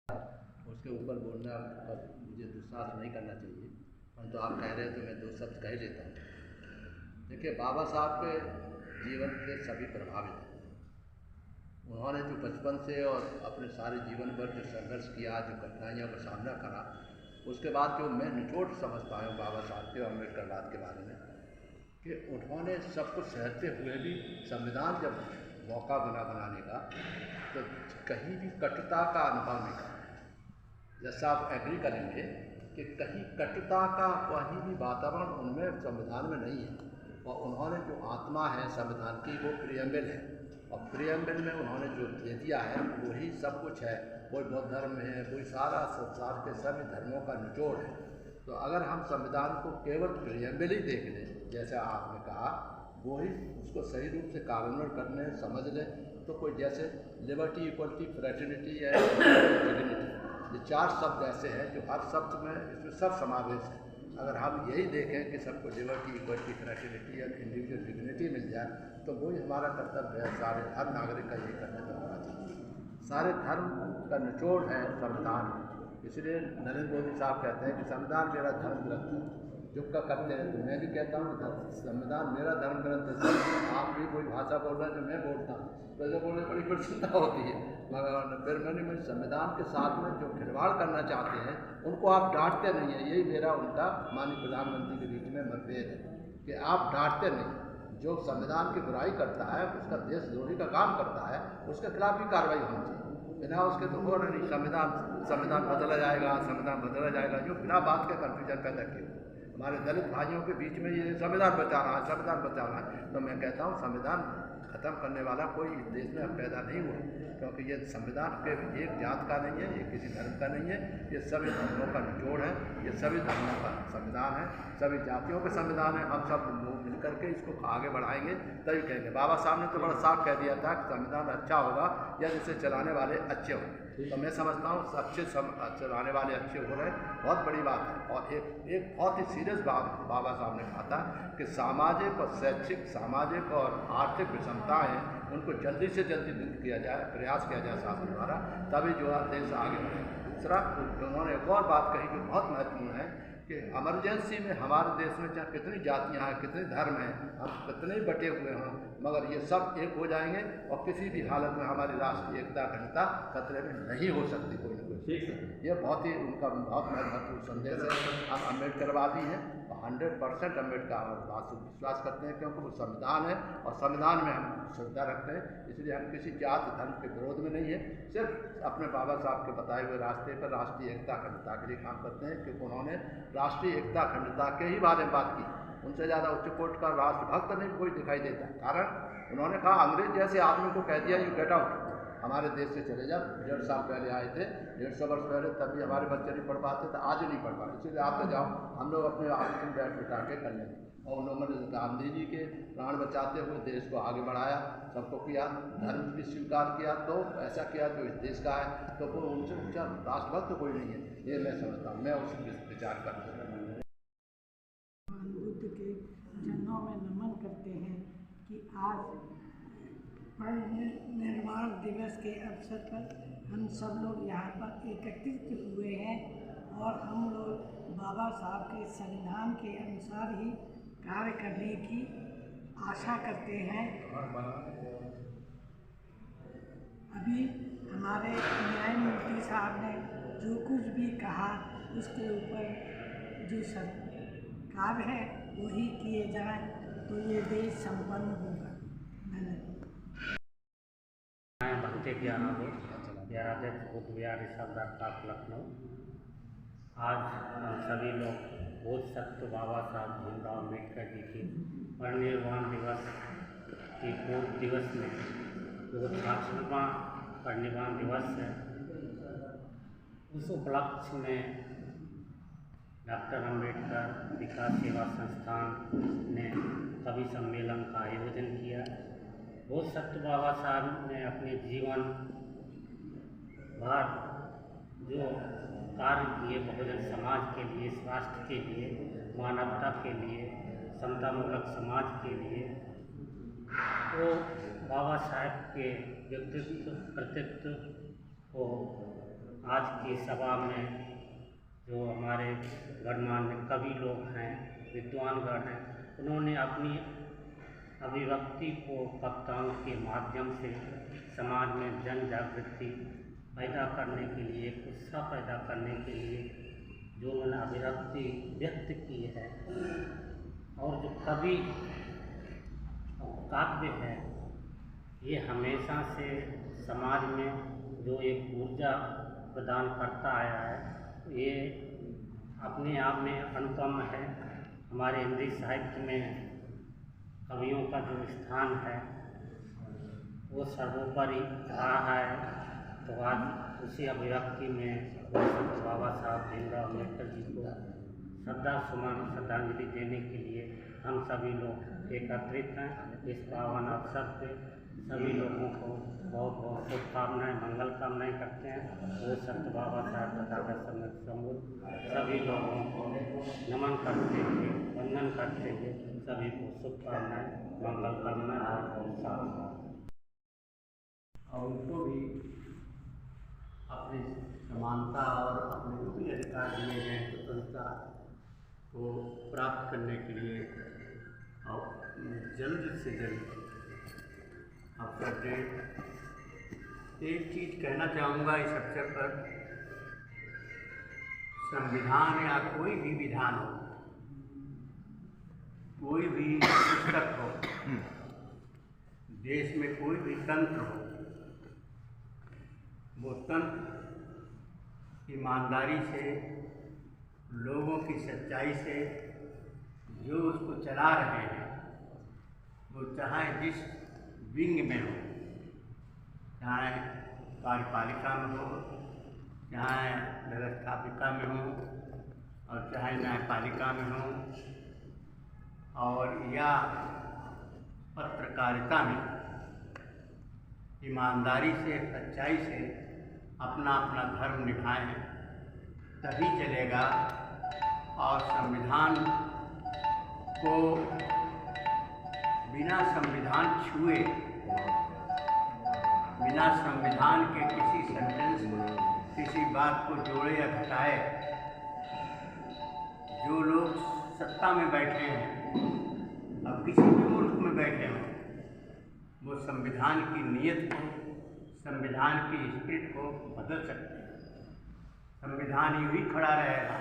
उसके ऊपर बोलना का मुझे दुस्साहस नहीं करना चाहिए, परंतु आप कह रहे हैं तो मैं दो शब्द कह लेता हूँ। देखिए, बाबा साहब के जीवन से सभी प्रभावित हैं। उन्होंने जो बचपन से और अपने सारे जीवन भर जो संघर्ष किया, जो कठिनाइयों का सामना करा, उसके बाद जो मैं निचोड़ समझता हूँ बाबा साहब के और अम्बेडकरवाद के बारे में, कि उन्होंने सब कुछ सहते हुए भी संविधान जब मौका बना बनाने का, तो कहीं भी कटुता का अनुभव नहीं करा। जैसा आप एग्री करेंगे कि कहीं कटुता का कहीं भी वातावरण उनमें संविधान में नहीं है, और उन्होंने जो आत्मा है संविधान की वो प्रियम्बल है, और प्रियम्बल में उन्होंने जो दे दिया है वही सब कुछ है। कोई बौद्ध धर्म है, कोई सारा संसार के सभी धर्मों का निचोड़ है। तो अगर हम संविधान को केवल प्रियम्बल ही देख लें, जैसा आपने कहा, वो ही उसको सही रूप से कार्यान्वयन करने समझ लें, तो कोई जैसे लिबर्टी, इक्वलिटी, फ्रेटर्निटी या डिग्निटी, ये चार शब्द ऐसे हैं जो हर शब्द में इसमें सब समावेश है। अगर हम यही देखें कि सबको लिबर्टी, इक्वलिटी, फ्रेटर्निटी या इंडिविजुअल डिग्निटी मिल जाए, तो वही हमारा कर्तव्य है। सारे हर नागरिक का यही कर्तव्य होना चाहिए। सारे धर्म का निचोड़ है संविधान। इसलिए नरेंद्र मोदी साहब कहते हैं कि संविधान मेरा धर्म ग्रंथ है। जो का करते हैं, तो मैं भी कहता हूँ कि संविधान मेरा धर्म ग्रंथ है। आप भी कोई भाषा बोल रहे हैं जो मैं बोलता हूँ, तो ऐसे बोलने बड़ी प्रसन्नता होती है। मगर फिर मैंने संविधान के साथ में जो खिलवाड़ करना चाहते हैं उनको आप डांटते नहीं हैं। यही मेरा उनका माननीय प्रधानमंत्री के बीच में मतभेद है कि आप डांटते नहीं। जो संविधान की बुराई करता है, उसका देशद्रोही का काम करता है, उसके खिलाफ भी कार्रवाई होनी चाहिए। बिना उसके तो हो नहीं। संविधान बदला जाएगा, संविधान बदला जाएगा, जो बिना बात के कन्फ्यूजन पैदा किए हमारे दलित भाइयों के बीच में ये संविधान बचाना है, संविधान बचाना है। तो मैं कहता हूँ संविधान खत्म करने वाला कोई इस देश में अब पैदा नहीं हुआ, क्योंकि ये संविधान के एक जात का नहीं है, ये किसी धर्म का नहीं है, ये सभी धर्मों का निचोड़ है। ये सभी धर्मों का संविधान है, सभी जातियों के संविधान है। हम सब लोग मिलकर के इसको आगे बढ़ाएंगे तभी कहेंगे। बाबा साहब ने तो बड़ा साफ कह दिया था कि संविधान अच्छा होगा या जिसे चलाने वाले अच्छे होंगे। तो मैं समझता हूँ अच्छे चलाने वाले अच्छे हो रहे, बहुत बड़ी बात है। और एक बहुत ही सीरियस बात बाबा साहब ने कहा था कि सामाजिक और शैक्षिक, सामाजिक और आर्थिक विषमताएँ उनको जल्दी से जल्दी दूर किया जाए, प्रयास किया जाए शासन द्वारा, तभी जो देश आगे बढ़ेगा। दूसरा, उन्होंने एक और बात कही जो बहुत महत्वपूर्ण है कि इमरजेंसी में हमारे देश में चाहे कितनी जातियाँ हैं, कितने धर्म हैं, हम कितने ही बटे हुए हों, मगर ये सब एक हो जाएंगे और किसी भी हालत में हमारी राष्ट्रीय एकता अखंडता खतरे में नहीं हो सकती कोई ना कोई। ये बहुत ही उनका बहुत महत्वपूर्ण संदेश है। हम अम्बेडकरवादी हैं और 100% अम्बेडकरवाद से विश्वास करते हैं, क्योंकि वो संविधान है और संविधान में हम श्रद्धा रखते हैं। इसलिए हम किसी जात धर्म के विरोध में नहीं है, सिर्फ अपने बाबा साहब के बताए हुए रास्ते पर राष्ट्रीय एकता अखंडता के लिए काम करते हैं, क्योंकि उन्होंने राष्ट्रीय एकता अखंडता के ही बारे में बात की। उनसे ज़्यादा उच्च कोटि का राष्ट्रभक्त नहीं कोई दिखाई देता। कारण उन्होंने कहा अंग्रेज जैसे आदमी को कह दिया यू गेट आउट, हमारे देश से चले जाओ। 150 साल पहले आए थे, 150 वर्ष पहले, तब भी हमारे बच्चे नहीं पढ़ पाते थे, आज नहीं पढ़ पाते, इसलिए आप तो जाओ, हम लोग अपने आप में बैठ बिठा के कर लेंगे। और उन लोगों ने गांधी जी के प्राण बचाते हुए देश को आगे बढ़ाया, सबको किया, धर्म भी स्वीकार किया, तो ऐसा किया जो इस देश का है, तो वो उनसे ऊंचा राष्ट्रभक्त कोई नहीं है। ये मैं समझता हूँ, मैं उस विचार करता हूँ। बुद्ध के चरणों में नमन करते हैं कि आज निर्वाण दिवस के अवसर पर हम सब लोग यहाँ पर एकत्रित हुए हैं और हम लोग बाबा साहब के संविधान के अनुसार ही कार्य करने की आशा करते हैं। अभी हमारे न्यायमूर्ति साहब ने जो कुछ भी कहा उसके ऊपर जो कार्य है वही किए जाएं तो ये देश संपन्न होगा। भक्ति 11 बुद्ध विहार ऋषभदार पार्क लखनऊ। आज हम सभी लोग बोधिसत्व बाबा साहब भीमराव अम्बेडकर जी के परिनिर्वाण दिवस के पूर्व दिवस में जो 66वां परिनिर्वाण दिवस है, उस उपलक्ष्य में डॉक्टर अम्बेडकर विकास सेवा संस्थान ने कवि सम्मेलन का आयोजन किया। बोधिसत्व बाबा साहब ने अपने जीवन भर जो कार्य किए बहुजन समाज के लिए, राष्ट्र के लिए, मानवता के लिए, समतामूलक समाज के लिए, वो बाबा साहब के व्यक्तित्व कृतित्व को आज की सभा में जो हमारे गणमान्य कवि लोग हैं, विद्वानगण हैं, उन्होंने अपनी अभिव्यक्ति को कविताओं के माध्यम से समाज में जन जागृति पैदा करने के लिए, उत्साह पैदा करने के लिए जो उन्होंने अभिव्यक्ति व्यक्त की है, और जो कवि काव्य है, ये हमेशा से समाज में जो एक ऊर्जा प्रदान करता आया है, ये अपने आप में अनुपम है। हमारे हिंदी साहित्य में कवियों का जो स्थान है वो सर्वोपरि रहा है। तो आज उसी अभिव्यक्ति में बाबा साहब भीमराव अम्बेडकर जी को श्रद्धांजलि देने के लिए हम सभी लोग एकत्रित हैं। इस पावन अवसर पे सभी लोगों को बहुत बहुत शुभकामनाएं, मंगल कामनाएं करते हैं। वो संत बाबा साहब तथा समूह सभी लोगों को नमन करते हुए, वंदन करते हुए सभी को शुभकामनाएं, मंगल कामनाएं और उत्साह। और उनको भी अपनी समानता और अपने जो भी अधिकार दिए गए स्वतंत्रता को प्राप्त करने के लिए और जल्द से जल्द अवसर दें। एक चीज़ कहना चाहूँगा इस अवसर पर, संविधान या कोई भी विधान हो, कोई भी पुस्तक हो, देश में कोई भी तंत्र हो, वो तंत्र ईमानदारी से, लोगों की सच्चाई से जो उसको चला रहे हैं, वो चाहे जिस विंग में हो, चाहे कार्यपालिका में हो, चाहे व्यवस्थापिका में हो, और चाहे न्यायपालिका में हो, और या पत्रकारिता में, ईमानदारी से, सच्चाई से अपना अपना धर्म निभाएं, तभी चलेगा। और संविधान को बिना संविधान छुए, बिना संविधान के किसी सेंटेंस, किसी बात को जोड़े या घटाए, जो लोग सत्ता में बैठे हैं, अब किसी भी मुल्क में बैठे हों, वो संविधान की नीयत को, संविधान की स्पिरिट को बदल सकते हैं। संविधान यूँ ही खड़ा रहेगा